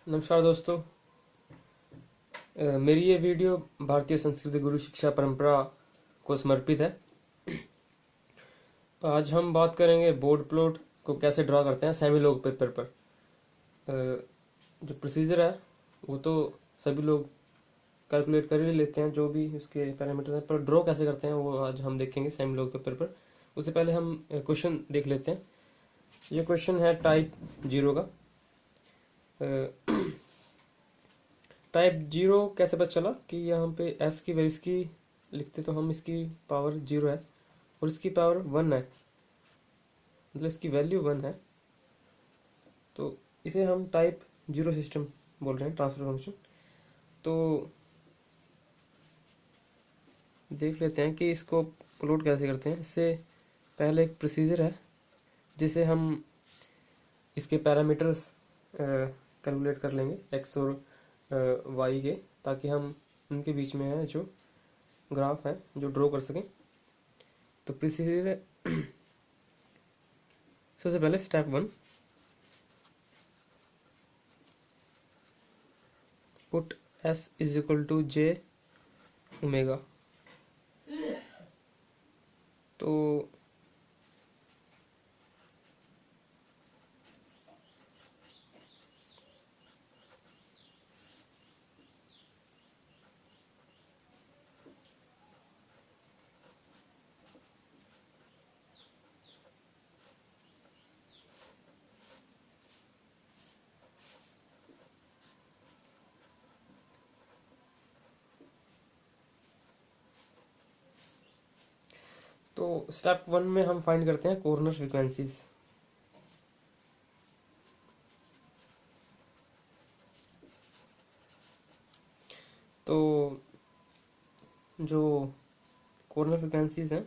नमस्कार दोस्तों। मेरी ये वीडियो भारतीय संस्कृति गुरु शिक्षा परंपरा को समर्पित है। आज हम बात करेंगे बोर्ड प्लॉट को कैसे ड्रा करते हैं सेमी लॉग पेपर पर। जो प्रोसीजर है वो तो सभी लोग कैलकुलेट कर ही लेते हैं, जो भी उसके पैरामीटर हैं, पर ड्रॉ कैसे करते हैं वो आज हम देखेंगे सेमी लॉग पेपर पर। उससे पहले हम क्वेश्चन देख लेते हैं। ये क्वेश्चन है टाइप 0 का। टाइप 0 कैसे पता चला कि यहाँ पे एस की वैल्यू इसकी लिखते तो हम इसकी पावर 0 है और इसकी पावर 1 है, मतलब इसकी वैल्यू 1 है, तो इसे हम टाइप 0 सिस्टम बोल रहे हैं, ट्रांसफर फंक्शन। तो देख लेते हैं कि इसको प्लॉट कैसे करते हैं। इससे पहले एक प्रोसीजर है जिसे हम इसके पैरामीटर्स कैलकुलेट कर लेंगे, एक्स और वाई के, ताकि हम उनके बीच में है जो ग्राफ है जो ड्रॉ कर सकें। तो प्रोसीजर सबसे पहले step 1, put s is equal to j omega. तो स्टेप 1 में हम फाइंड करते हैं कॉर्नर फ्रीक्वेंसीज। तो जो कॉर्नर फ्रीक्वेंसीज हैं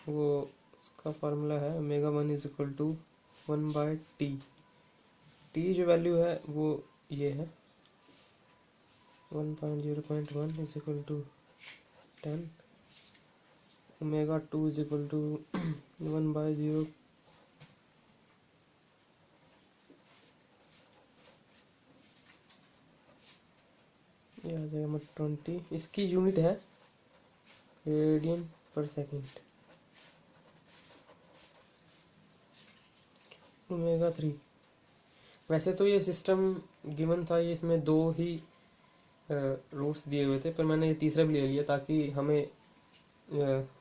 वो उसका फार्मूला है omega 1 is equal to 1/t। T जो वैल्यू है वो ये है 1.0.1 is equal to 10। Omega 2 is equal to 1/0 ये आ जाएगा 20। इसकी यूनिट है रेडियन पर सेकेंड। ओमेगा 3, वैसे तो ये सिस्टम गिवन था, ये इसमें दो ही रूट्स दिए हुए थे, पर मैंने ये तीसरा भी ले लिया ताकि हमें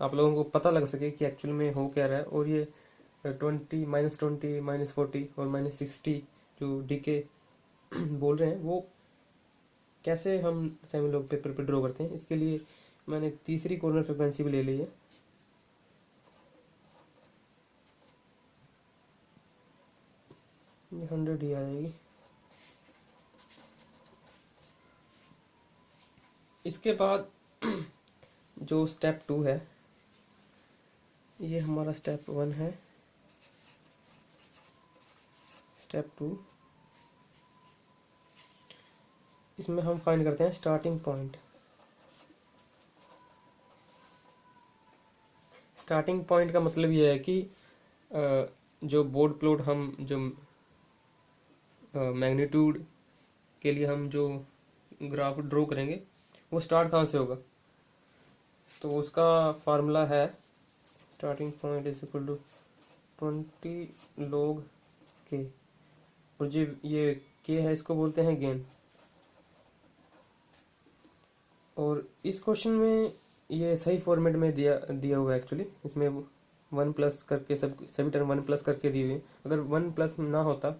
आप लोगों को पता लग सके कि एक्चुअल में हो क्या रहा है। और ये 20, -20, -40 और -60 जो डीके बोल रहे हैं वो कैसे हम सेमी लॉग पेपर पे ड्रॉ करते हैं, इसके लिए मैंने तीसरी कॉर्नर फ्रिक्वेंसी भी ले ली है। ये 100 ही आ जाएगी। इसके बाद जो स्टेप 2 है, ये हमारा स्टेप 1 है। स्टेप 2, इसमें हम फाइंड करते हैं स्टार्टिंग पॉइंट। स्टार्टिंग पॉइंट का मतलब ये है कि जो बोर्ड प्लॉट हम जो मैग्नीट्यूड के लिए हम जो ग्राफ ड्रॉ करेंगे वो स्टार्ट कहाँ से होगा। तो उसका फार्मूला है starting point is equal to 20 log के, और जो ये के है इसको बोलते हैं गेन। और इस क्वेश्चन में ये सही फॉर्मेट में दिया हुआ है एक्चुअली। इसमें 1 प्लस करके सभी टर्म 1 प्लस करके दी हुई है। अगर 1 प्लस ना होता,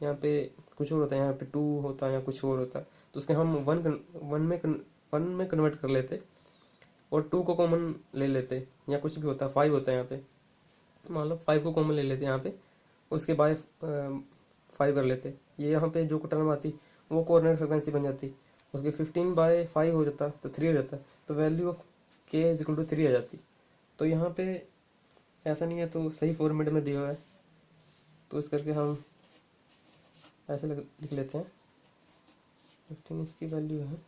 यहाँ पे कुछ और होता है, यहाँ पे 2 होता है या कुछ और होता, तो उसके हम वन में कन्वर्ट कर लेते और 2 को कॉमन ले लेते, या कुछ भी होता, 5 होता है यहाँ पे, मान लो 5 को कॉमन ले लेते यहाँ पे, उसके बाय 5 कर लेते। ये यहाँ पे जो टर्म आती वो कॉर्नर फ्रिक्वेंसी बन जाती, उसके 15/5 हो जाता तो 3 हो जाता, तो वैल्यू ऑफ के इज इक्वल टू 3 आ जाती। तो यहाँ पे ऐसा नहीं है, तो सही फॉर्मेट में दिया हुआ है, तो इस करके हम ऐसे लिख लेते हैं। 15 इसकी वैल्यू है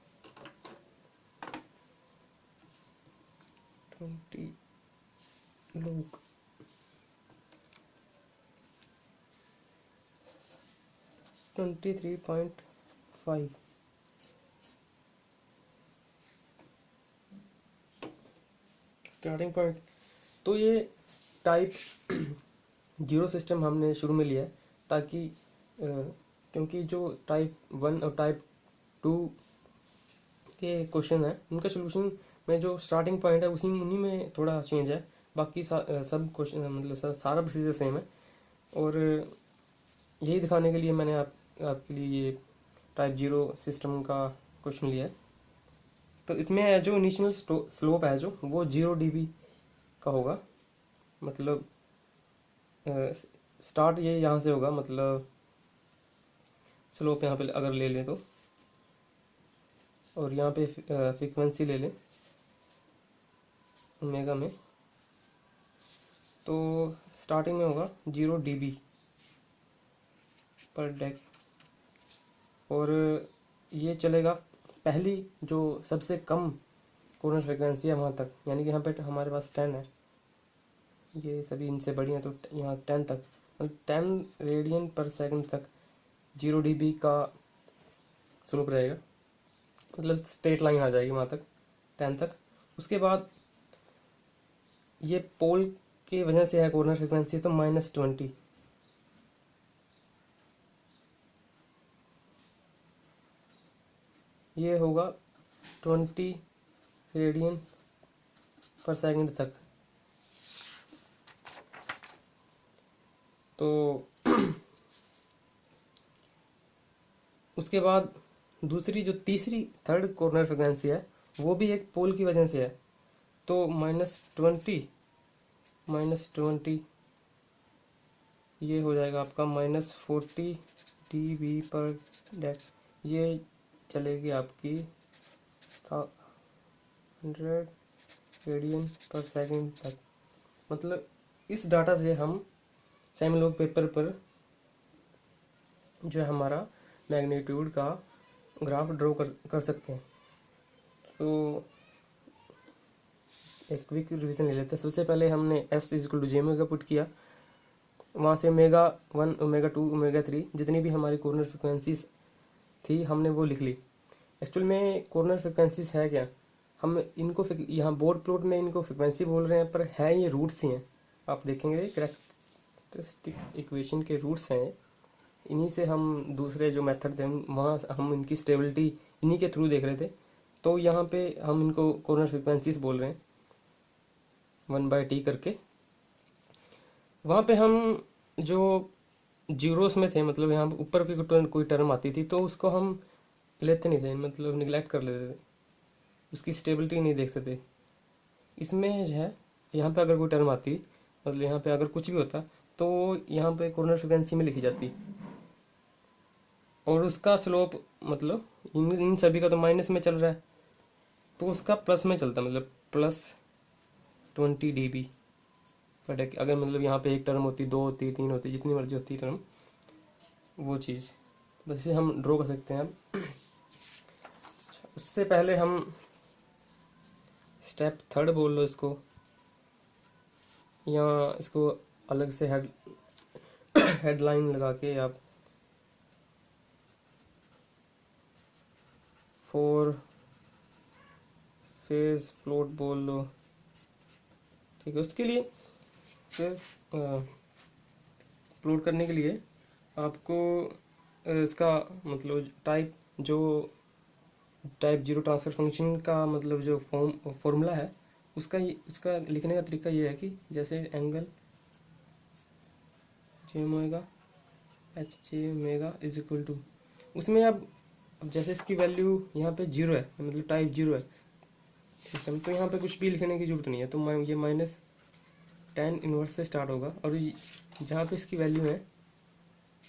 20 log। 23.5। Starting point. तो ये टाइप जीरो सिस्टम हमने शुरू में लिया है ताकि क्योंकि जो टाइप 1 और टाइप 2 के क्वेश्चन है उनका सोल्यूशन में जो स्टार्टिंग पॉइंट है उन्हीं में थोड़ा चेंज है। बाकी सब क्वेश्चन मतलब सारा प्रोसीजर सेम है। और यही दिखाने के लिए मैंने आपके लिए ये टाइप जीरो सिस्टम का क्वेश्चन लिया है। तो इसमें जो इनिशियल स्लोप है जो वो 0 dB का होगा। मतलब स्टार्ट ये यहाँ से होगा, मतलब स्लोप यहाँ पे अगर ले लें तो, और यहाँ पे फ्रीक्वेंसी ले लें ओमेगा में, तो स्टार्टिंग में होगा 0 dB पर डेक। और ये चलेगा पहली जो सबसे कम कॉर्नर फ्रिक्वेंसी है वहाँ तक, यानी कि यहाँ पे हमारे पास 10 है, ये सभी इनसे बड़ी हैं तो यहाँ 10 तक, 10 रेडियन पर सेकंड तक 0 dB का स्लोप रहेगा। मतलब स्ट्रेट लाइन आ जाएगी वहाँ तक 10 तक। उसके बाद ये पोल की वजह से है कॉर्नर फ्रिक्वेंसी तो -20, ये होगा 20 रेडियन पर सेकंड तक। तो उसके बाद दूसरी जो तीसरी थर्ड कॉर्नर फ्रिक्वेंसी है वो भी एक पोल की वजह से है, तो -20 ये हो जाएगा आपका -40 dB पर डेक। ये चलेगी आपकी 100 रेडियन पर सेकंड तक। मतलब इस डाटा से हम सेमी लॉग पेपर पर जो है हमारा मैग्नीट्यूड का ग्राफ ड्रॉ कर सकते हैं। तो एक क्विक रिवीजन ले लेते हैं। सबसे पहले हमने S = j ओमेगा पुट किया, वहाँ से ओमेगा 1 ओमेगा 2 ओमेगा 3 जितनी भी हमारी कॉर्नर फ्रिक्वेंसीज थी हमने वो लिख ली। एक्चुअल में कॉर्नर फ्रिक्वेंसीज है क्या, हम इनको यहाँ बोर्ड प्लॉट में इनको फ्रिक्वेंसी बोल रहे हैं पर है ये रूट्स ही हैं। आप देखेंगे कैरेक्टरिस्टिक इक्वेशन के रूट्स हैं, इन्हीं से हम दूसरे जो मेथड थे वहाँ हम इनकी स्टेबिलिटी इन्हीं के थ्रू देख रहे थे। तो यहाँ पे हम इनको कॉर्नर फ्रिक्वेंसीज बोल रहे हैं 1/t करके। वहाँ पे हम जो जीरोस में थे, मतलब यहाँ पे ऊपर की कोई टर्म आती थी तो उसको हम लेते नहीं थे, मतलब निगलेक्ट कर लेते थे, उसकी स्टेबिलिटी नहीं देखते थे। इसमें जो है यहाँ पे अगर कोई टर्म आती, मतलब यहाँ पे अगर कुछ भी होता तो यहाँ पे कॉर्नर फ्रिक्वेंसी में लिखी जाती और उसका स्लोप मतलब इन सभी का तो माइनस में चल रहा है तो उसका प्लस में चलता, मतलब +20 dB पर डेक। अगर मतलब यहाँ पे एक टर्म होती, 2 होती, 3 होती, जितनी मर्जी होती टर्म, वो चीज़ बस इसे हम ड्रॉ कर सकते हैं अब। उससे पहले हम स्टेप थर्ड बोल लो इसको, या इसको अलग से हेडलाइन लगा के आप 4 फेज प्लॉट बोल लो, ठीक है। उसके लिए फेज प्लॉट करने के लिए आपको इसका मतलब टाइप जीरो ट्रांसफर फंक्शन का मतलब जो फॉर्मूला है उसका लिखने का तरीका ये है कि जैसे angle j omega h j omega = उसमें अब जैसे इसकी वैल्यू यहाँ पे 0 है, मतलब टाइप 0 है सिस्टम, तो यहाँ पे कुछ भी लिखने की जरूरत नहीं है। तो ये -tan इनवर्स से स्टार्ट होगा और जहाँ पे इसकी वैल्यू है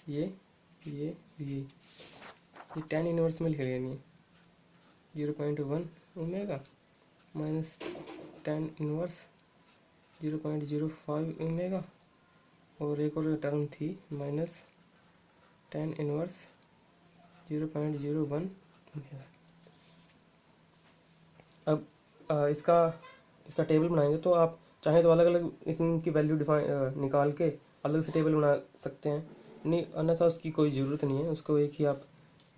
ये tan इनवर्स में लिख लेनी है 0.1 omega minus tan inverse 0.05 omega, और एक और टर्म थी -tan इनवर्स 0.01 ओमेगा। अब इसका टेबल बनाएंगे तो आप चाहें तो अलग अलग इनकी वैल्यू निकाल के अलग से टेबल बना सकते हैं, नहीं, अन्यथा उसकी कोई ज़रूरत नहीं है, उसको एक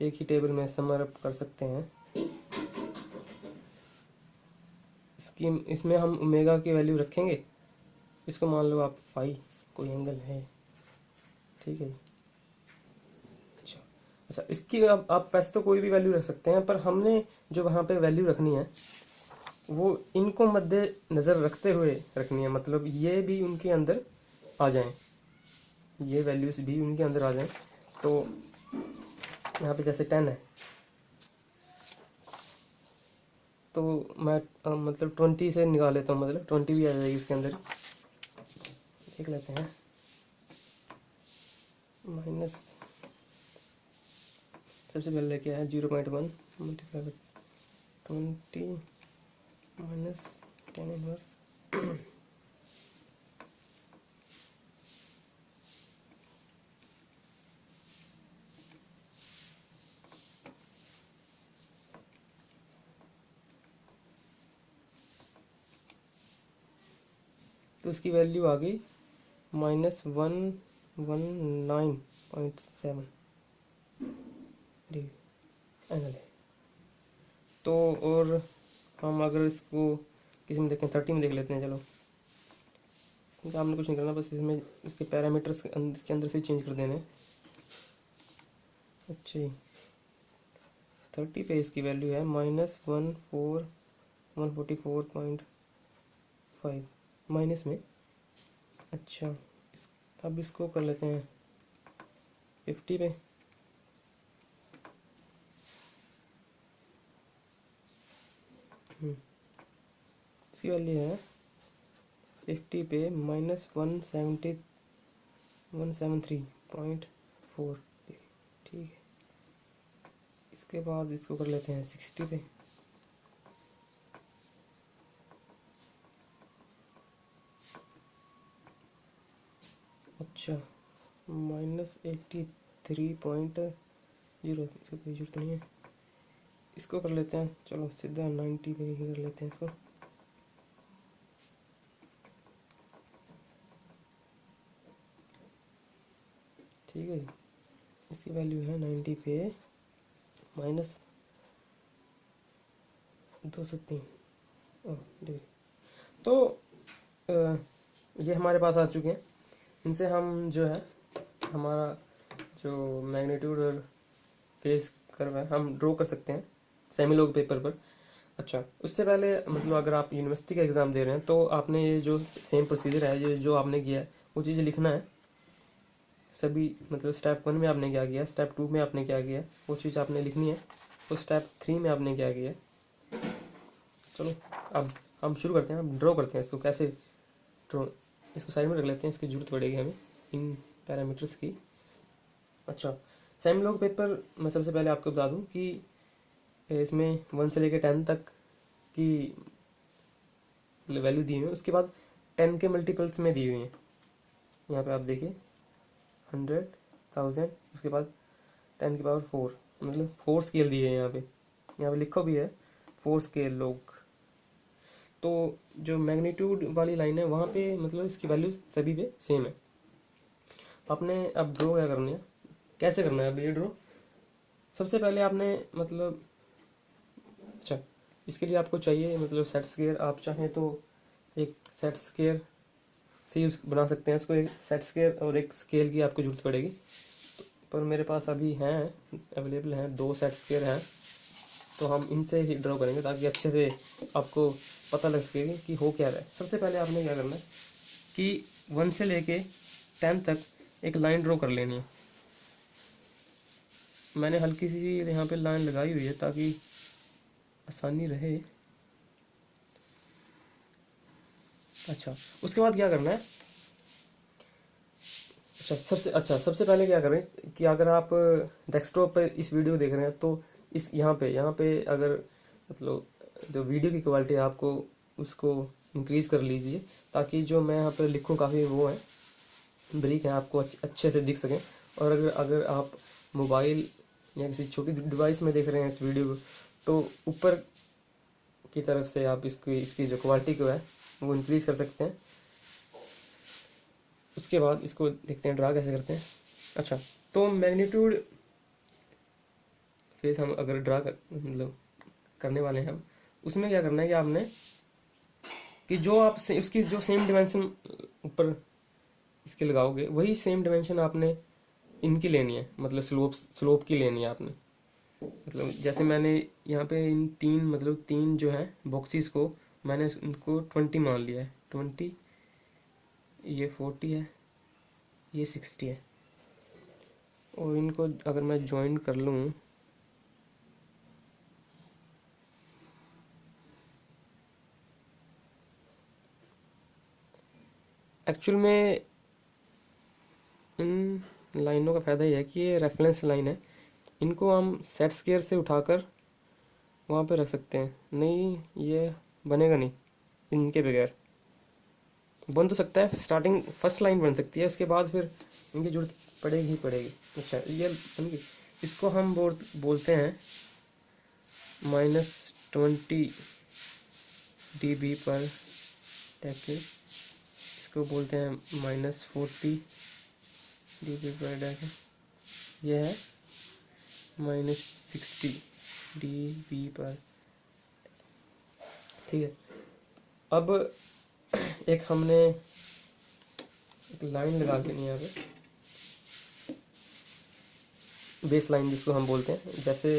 ही टेबल में समअप कर सकते हैं। इसमें हम ओमेगा की वैल्यू रखेंगे। इसको मान लो आप फाई कोई एंगल है, ठीक है। अच्छा, इसकी आप वैसे तो कोई भी वैल्यू रख सकते हैं, पर हमने जो वहाँ पे वैल्यू रखनी है वो इनको मद्दे नज़र रखते हुए रखनी है, मतलब ये भी उनके अंदर आ जाएं, ये वैल्यूज़ भी उनके अंदर आ जाएं। तो यहाँ पे जैसे 10 है, तो मैं मतलब 20 से निकाल लेता हूँ, मतलब 20 भी आ जाएगी उसके अंदर। देख लेते हैं, माइनस सबसे पहले क्या है, 0.1 मल्टीप्लाई बाई 20 माइनस 10 इनवर्स। तो इसकी वैल्यू आ गई -119.7 डिग्री एंगल है। तो और हम अगर इसको किसी में देखें, 30 में देख लेते हैं। चलो, इसमें हमने कुछ नहीं करना, बस इसमें इसके पैरामीटर्स इसके अंदर से चेंज कर देने। अच्छा, 30 पे इसकी वैल्यू है -144.5 माइनस में। अच्छा, अब इसको कर लेते हैं 50 पे। इसकी वैल्यू है 50 पे -173.4, ठीक है। इसके बाद इसको कर लेते हैं 60 पे। अच्छा, -83.0, इसको कोई जरूरत नहीं है। इसको कर लेते हैं, चलो सीधा 90 पे ही कर लेते हैं इसको। ठीक है, इसकी वैल्यू है 90 पे -203 डिग्री। तो ये हमारे पास आ चुके हैं। इनसे हम जो है हमारा जो मैग्नीट्यूड और फेस कर्व है हम ड्रॉ कर सकते हैं सेमी लॉग पेपर पर। अच्छा, उससे पहले मतलब अगर आप यूनिवर्सिटी का एग्ज़ाम दे रहे हैं तो आपने ये जो सेम प्रोसीजर है, ये जो आपने किया है वो चीज़ लिखना है सभी। मतलब स्टेप 1 में आपने क्या किया, स्टेप 2 में आपने क्या किया, वो चीज़ आपने लिखनी है। और स्टेप 3 में आपने क्या किया। चलो, अब हम शुरू करते हैं, हम ड्रॉ करते हैं इसको। कैसे ड्रॉ, इसको साइड में रख लेते हैं, इसकी ज़रूरत पड़ेगी हमें इन पैरामीटर्स की। अच्छा, सेमी लॉग पेपर मैं सबसे पहले आपको बता दूं कि इसमें 1 से लेकर 10 तक की वैल्यू दी हुई है। उसके बाद 10 के मल्टीपल्स में दी हुई हैं। यहाँ पे आप देखिए 100, 1000, उसके बाद 10 की पावर 4, मतलब 4 स्केल दिए हैं यहाँ पे लिखो भी है 4 स्केल लॉग। तो जो मैग्नीट्यूड वाली लाइन है वहाँ पे मतलब इसकी वैल्यू सभी पे सेम है। आपने अब ड्रॉ क्या करना है, कैसे करना है अब ये ड्रॉ। सबसे पहले आपने मतलब, अच्छा, इसके लिए आपको चाहिए मतलब सेट स्क्वायर। आप चाहें तो एक सेट स्क्वायर से यूज बना सकते हैं इसको। एक सेट स्क्वायर और एक स्केल की आपको जरूरत पड़ेगी, पर मेरे पास अभी हैं, अवेलेबल हैं 2 सेट स्क्वायर हैं। तो हम इनसे ही ड्रॉ करेंगे ताकि अच्छे से आपको पता लग सके कि हो क्या रहा है। सबसे पहले आपने क्या करना है कि 1 से लेके 10 तक एक लाइन ड्रॉ कर लेनी है। मैंने हल्की सी यहाँ पे लाइन लगाई हुई है ताकि आसानी रहे। अच्छा, उसके बाद क्या करना है, सबसे पहले क्या करें कि अगर आप डेस्कटॉप पर इस वीडियो देख रहे हैं तो इस यहाँ पे अगर मतलब जो वीडियो की क्वालिटी है आपको उसको इंक्रीज़ कर लीजिए ताकि जो मैं यहाँ पर लिखूँ काफ़ी वो है ब्रीक है, आपको अच्छे से दिख सकें। और अगर आप मोबाइल या किसी छोटी डिवाइस में देख रहे हैं इस वीडियो को तो ऊपर की तरफ से आप इसकी जो क्वालिटी को है वो इंक्रीज़ कर सकते हैं। उसके बाद इसको देखते हैं ड्रा कैसे करते हैं। अच्छा, तो मैग्नीट्यूड फेस हम अगर ड्रा कर मतलब करने वाले हैं हम, उसमें क्या करना है कि आपने कि जो आप उसकी जो सेम डिमेंशन ऊपर इसके लगाओगे वही सेम डिमेंशन आपने इनकी लेनी है, मतलब स्लोप की लेनी है आपने। मतलब जैसे मैंने यहाँ पे इन तीन मतलब तीन जो है बॉक्सेस को मैंने उनको 20 मान लिया है, 20, ये 40 है, ये 60 है, और इनको अगर मैं ज्वाइन कर लूँ एक्चुअल में इन लाइनों का फ़ायदा ये है कि ये रेफरेंस लाइन है, इनको हम सेट स्क्वायर से उठाकर वहाँ पे रख सकते हैं। नहीं, ये बनेगा नहीं इनके बगैर। बन तो सकता है, स्टार्टिंग फर्स्ट लाइन बन सकती है, उसके बाद फिर इनकी जरूरत पड़ेगी ही पड़ेगी। अच्छा, ये बन गई। इसको हम बोलते हैं -20 dB पर डेकेड, इसको बोलते हैं -40 dB पर डेकेड, ये है -60 dB पर। ठीक है, अब एक हमने एक लाइन लगा के यहाँ पे बेस लाइन जिसको हम बोलते हैं, जैसे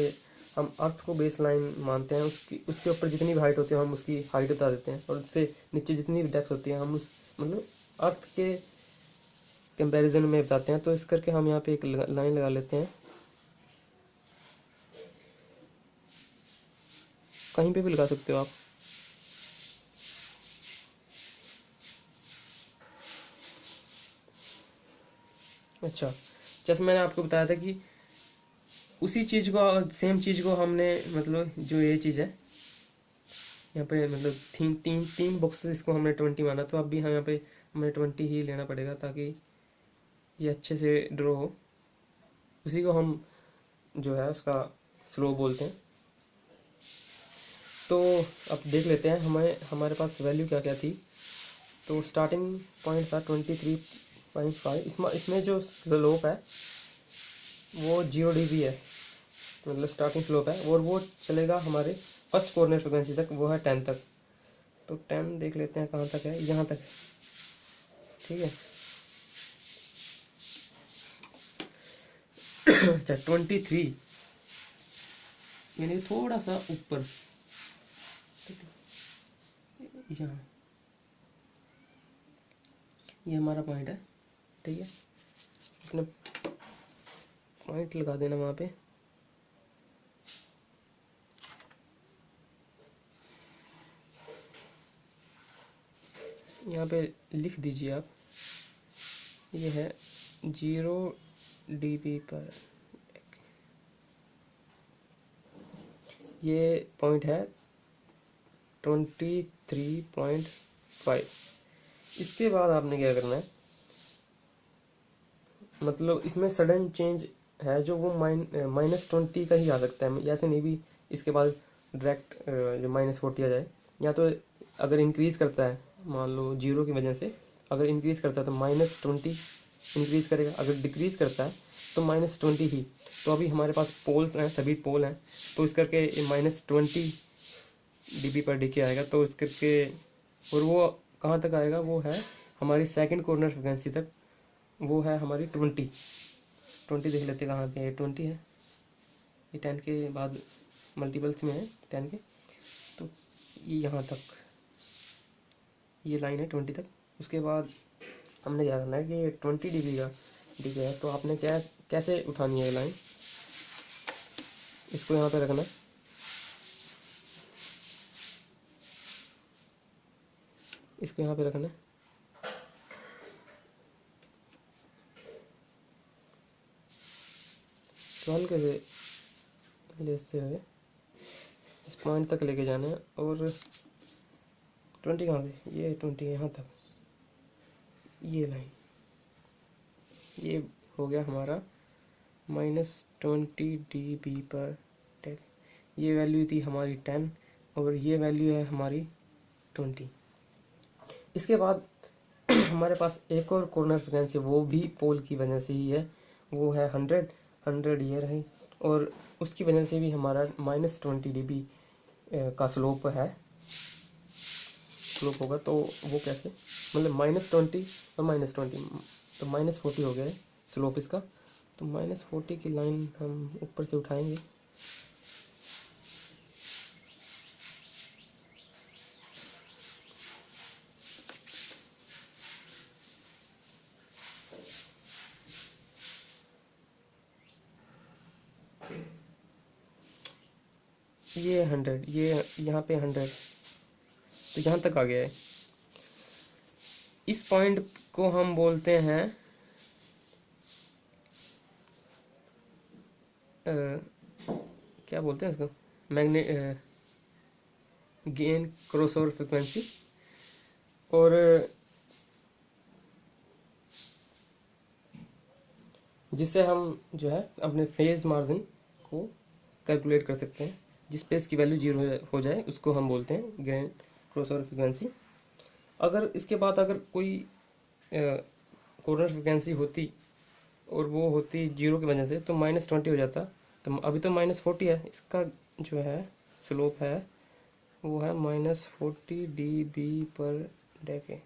हम अर्थ को बेस लाइन मानते हैं, उसके ऊपर जितनी भी हाइट होती है हम उसकी हाइट बता देते हैं, और उससे नीचे जितनी भी डेप्थ होती है हम उस मतलब अर्थ के कंपैरिजन में बताते हैं। तो इस करके हम यहाँ पे एक लाइन लगा लेते हैं, कहीं पे भी लगा सकते हो आप। अच्छा, जैसे मैंने आपको बताया था कि उसी चीज़ को सेम चीज़ को हमने मतलब जो ये चीज़ है यहाँ पे मतलब तीन तीन तीन बॉक्सेस इसको हमने 20 माना, तो अब भी हम यहाँ पे हमें 20 ही लेना पड़ेगा ताकि ये अच्छे से ड्रॉ हो। उसी को हम जो है उसका स्लो बोलते हैं। तो अब देख लेते हैं हमारे पास वैल्यू क्या क्या थी। तो स्टार्टिंग पॉइंट था 23.5। इसमें जो स्लोप है वो 0 dB है, मतलब स्टार्टिंग स्लोप है, और वो चलेगा हमारे फर्स्ट कॉर्नर फ्रिक्वेंसी तक, वो है 10 तक। तो 10 देख लेते हैं कहाँ तक है, यहाँ तक। ठीक है। अच्छा, 23 यानी थोड़ा सा ऊपर यहाँ, ये हमारा पॉइंट है। ठीक है, अपने पॉइंट लगा देना वहाँ पे। यहाँ पे लिख दीजिए आप, ये है 0 dB पर। ये पॉइंट है 23.5। इसके बाद आपने क्या करना है, मतलब इसमें सडन चेंज है जो वो -20 का ही आ सकता है, ऐसे नहीं भी इसके बाद डायरेक्ट जो -40 आ जाए। या तो अगर इंक्रीज़ करता है, मान लो 0 की वजह से अगर इंक्रीज़ करता है तो -20 इंक्रीज़ करेगा, अगर डिक्रीज़ करता है तो -20 ही। तो अभी हमारे पास पोल्स हैं, सभी पोल हैं, तो इस करके -20 dB पर डीके आएगा। तो इस करके और वो कहाँ तक आएगा, वो है हमारी सेकंड कॉर्नर फ्रिक्वेंसी तक, वो है हमारी 20 देख लेते हैं कहाँ पे है। 20 है, ये 10 के बाद मल्टीपल्स में है 10 के, तो ये यहाँ तक ये लाइन है 20 तक। उसके बाद हमने क्या करना है कि 20 dB का डीके है, तो आपने क्या कैसे उठानी है ये लाइन, इसको यहाँ पे रखना है, इसको यहाँ पे रखना है। तो हल्के से लेते हुए इस पॉइंट तक लेके जाना है, और 20 कहाँ से, ये 20 यहाँ तक, ये लाइन, ये हो गया हमारा -20 dB पर टेक। ये वैल्यू थी हमारी 10 और ये वैल्यू है हमारी 20। इसके बाद हमारे पास एक और कॉर्नर फ्रिक्वेंसी, वो भी पोल की वजह से ही है, वो है 100 ये रही, और उसकी वजह से भी हमारा -20 dB का स्लोप होगा। तो वो कैसे, मतलब -20 और -20 तो -40 हो गया है स्लोप इसका। तो -40 की लाइन हम ऊपर से उठाएंगे। ये 100, ये यहाँ पे 100, तो यहाँ तक आ गया है। इस पॉइंट को हम बोलते हैं क्या बोलते हैं इसको, गेन क्रॉसओवर फ्रिक्वेंसी। और जिससे हम जो है अपने फेज मार्जिन को कैलकुलेट कर सकते हैं। जिस पे इसकी वैल्यू 0 हो जाए उसको हम बोलते हैं गेन क्रॉसओवर फ्रिक्वेंसी। अगर इसके बाद अगर कोई कॉर्नर फ्रिक्वेंसी होती और वो होती 0 की वजह से, तो -20 हो जाता। तो अभी तो -40 है, इसका जो है स्लोप है वो है -40 dB पर डेकेड।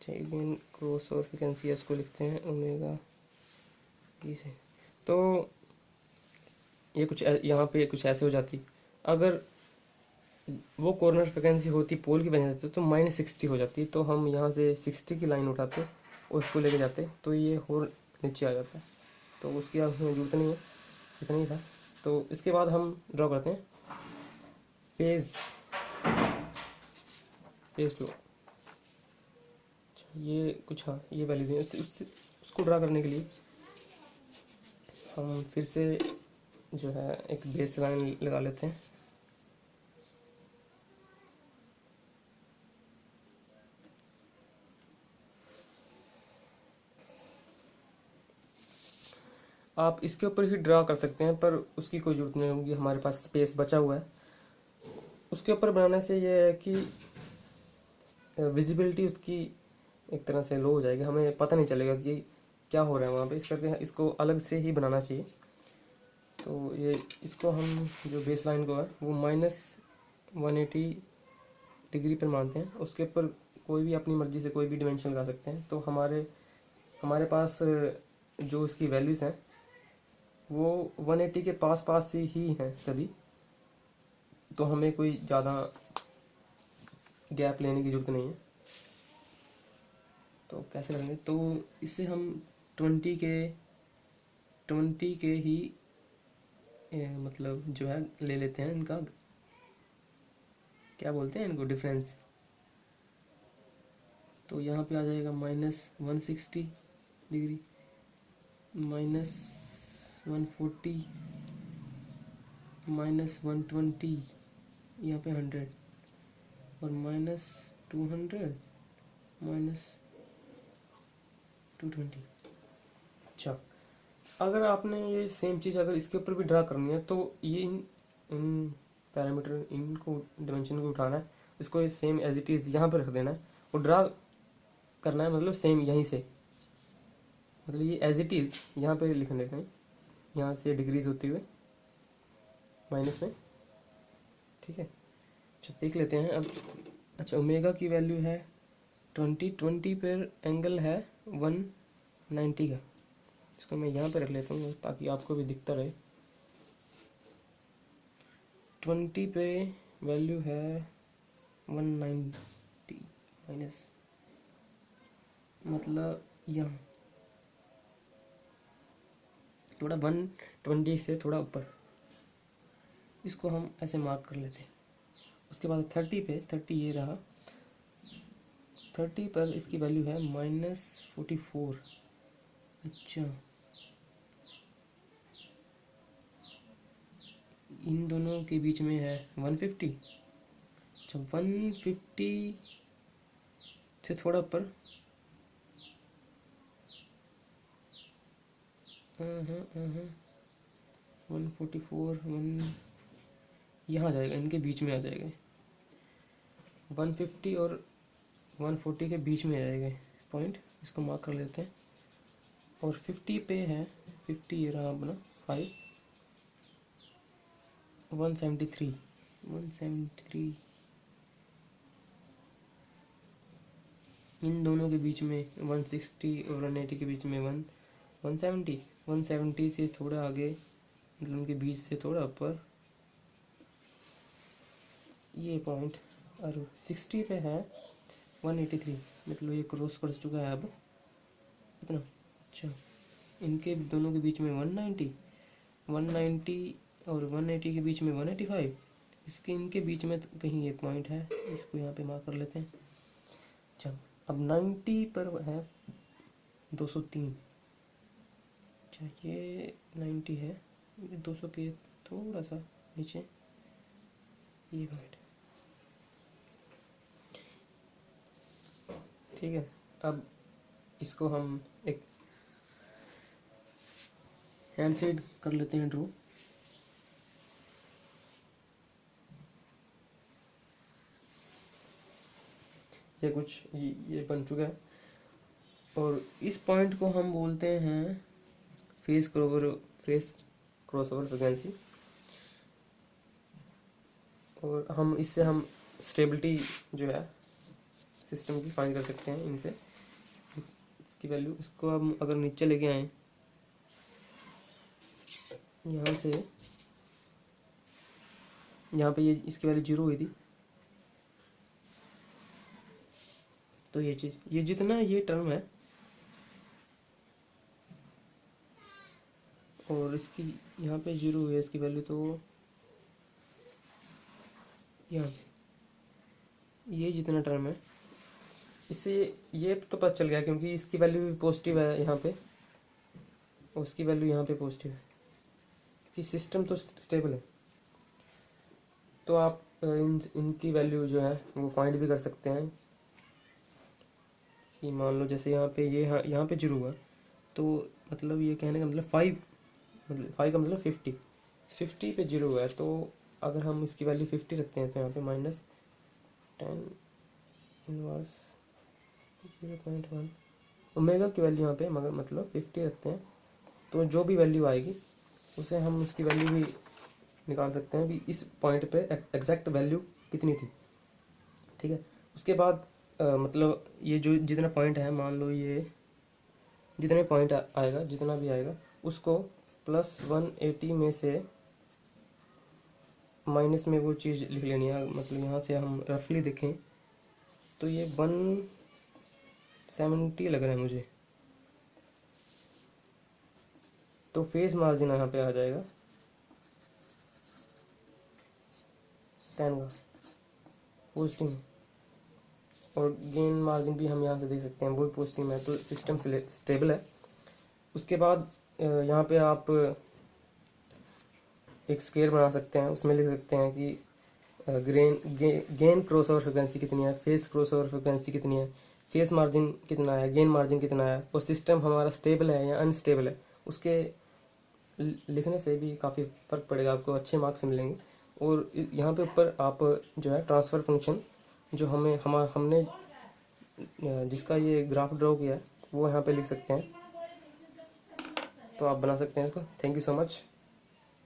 गेन क्रॉसओवर फ्रिक्वेंसी इसको लिखते हैं ओमेगा ई से। तो ये कुछ यहाँ पे कुछ ऐसे हो जाती। अगर वो कॉर्नर फ्रिक्वेंसी होती पोल की वजह से तो -60 हो जाती। तो हम यहाँ से 60 की लाइन उठाते और उसको लेके जाते, तो ये और नीचे आ जाता है। तो उसकी हमें जरूरत नहीं है, इतना ही था। तो इसके बाद हम ड्रॉ करते हैं फेज फ्लो। ये कुछ, हाँ ये वैल्यू दी उसको ड्रा करने के लिए हम फिर से जो है एक बेस लाइन लगा लेते हैं। आप इसके ऊपर ही ड्रा कर सकते हैं, पर उसकी कोई ज़रूरत नहीं होगी, हमारे पास स्पेस बचा हुआ है। उसके ऊपर बनाने से ये है कि विजिबिलिटी उसकी एक तरह से लो हो जाएगी, हमें पता नहीं चलेगा कि क्या हो रहा है वहाँ पे। इस करके इसको अलग से ही बनाना चाहिए। तो ये इसको हम जो बेस लाइन को है वो -180 डिग्री पर मानते हैं। उसके ऊपर कोई भी अपनी मर्ज़ी से कोई भी डिमेंशन लगा सकते हैं। तो हमारे पास जो इसकी वैल्यूज़ हैं वो 180 के पास पास ही हैं सभी। तो हमें कोई ज़्यादा गैप लेने की ज़रूरत नहीं है। तो कैसे करेंगे, तो इससे हम 20 के ही मतलब जो है ले लेते हैं इनका, क्या बोलते हैं इनको, डिफरेंस। तो यहाँ पे आ जाएगा -160 डिग्री, -140, -120, यहाँ पे 100 और -200, -220। अच्छा, अगर आपने ये सेम चीज़ अगर इसके ऊपर भी ड्रा करनी है तो ये इन पैरामीटर, इनको डिमेंशन को उठाना है, इसको ये सेम एज इट इज़ यहाँ पर रख देना है और ड्रा करना है, मतलब सेम यहीं से, मतलब ये एज इट इज़ यहाँ पे लिख लेना है, यहाँ से डिग्रीज होते हुए माइनस में। ठीक है, अच्छा देख लेते हैं अब। अच्छा, ओमेगा की वैल्यू है 20 पर एंगल है 190 का। इसको मैं यहाँ पे रख लेता हूँ ताकि आपको भी दिखता रहे। 20 पे वैल्यू है 190 माइनस, मतलब यहाँ थोड़ा 120 से थोड़ा ऊपर, इसको हम ऐसे मार्क कर लेते हैं। उसके बाद 30 पे, 30 ये रहा, 30 पर इसकी वैल्यू है -44। अच्छा, इन दोनों के बीच में है 150। अच्छा, 150 से थोड़ा ऊपर, 144, यहाँ आ जाएगा, इनके बीच में आ जाएगा। 150 और 140 के बीच में आ जाएगा पॉइंट, इसको मार्क कर लेते हैं। और 50 पे है 50 ये रहा अपना 5 173 इन दोनों के बीच में 160 और 180 के बीच में 170 से थोड़ा आगे, मतलब उनके बीच से थोड़ा ऊपर ये पॉइंट और 60 पे है 183, मतलब ये क्रॉस कर चुका है अब कितना। अच्छा, इनके दोनों के बीच में 190 और 180 के बीच में 185, इसके इनके बीच में कहीं ये पॉइंट है, इसको यहाँ पे मार्क कर लेते हैं। अच्छा, अब 90 पर है 203। अच्छा, ये 90 है, ये 200 के थोड़ा सा नीचे ये पॉइंट, ठीक है। अब इसको हम एक हैंड साइड कर लेते हैं ड्रू। ये कुछ ये बन चुका है और इस पॉइंट को हम बोलते हैं फेस क्रॉसओवर फ्रीक्वेंसी। और हम इससे हम स्टेबिलिटी जो है सिस्टम की फाइंड कर सकते हैं इनसे, इसकी वैल्यू। इसको हम अगर नीचे लेके आए यहाँ से, यहाँ पे ये इसकी वैल्यू 0 हुई थी, तो ये चीज़, ये जितना ये टर्म है और इसकी यहाँ पे 0 हुई है इसकी वैल्यू, तो यहाँ पे ये जितना टर्म है, इससे ये तो पता चल गया क्योंकि इसकी वैल्यू भी पॉजिटिव है यहाँ पे और उसकी वैल्यू यहाँ पे पॉजिटिव है कि सिस्टम तो स्टेबल है। तो आप इनकी वैल्यू जो है वो फाइंड भी कर सकते हैं कि मान लो जैसे यहाँ पे ये यहाँ पे 0 हुआ, तो मतलब ये कहने का मतलब 5 का मतलब 50 पे 0 हुआ है, तो अगर हम इसकी वैल्यू 50 रखते हैं तो यहाँ पे -10 इनवर्स 0.1 ओमेगा की वैल्यू यहाँ पे मगर मतलब 50 रखते हैं, तो जो भी वैल्यू आएगी उसे हम उसकी वैल्यू भी निकाल सकते हैं कि इस पॉइंट पे एग्जैक्ट वैल्यू कितनी थी, ठीक है। उसके बाद मतलब ये जो जितना पॉइंट है, मान लो ये जितने पॉइंट आएगा, जितना भी आएगा उसको +180 में से माइनस में वो चीज़ लिख लेनी है। मतलब यहाँ से हम रफली देखें तो ये 170 लग रहा है मुझे, तो फेज मार्जिन यहाँ पे आ जाएगा 10 का पॉजिटिव में, और गेन मार्जिन भी हम यहाँ से देख सकते हैं वो भी पॉजिटिव है, तो सिस्टम स्टेबल है। उसके बाद यहाँ पे आप एक स्केयर बना सकते हैं, उसमें लिख सकते हैं कि गेन क्रॉसओवर फ्रिक्वेंसी कितनी है, फेस क्रॉसओवर फ्रिक्वेंसी कितनी है, फेस मार्जिन कितना है, गेन मार्जिन कितना है, और सिस्टम हमारा स्टेबल है या अनस्टेबल है। उसके लिखने से भी काफ़ी फ़र्क पड़ेगा, आपको अच्छे मार्क्स मिलेंगे। और यहाँ पे ऊपर आप जो है ट्रांसफ़र फंक्शन जो हमने जिसका ये ग्राफ ड्रॉ किया है वो यहाँ पे लिख सकते हैं, तो आप बना सकते हैं इसको। Thank you so much.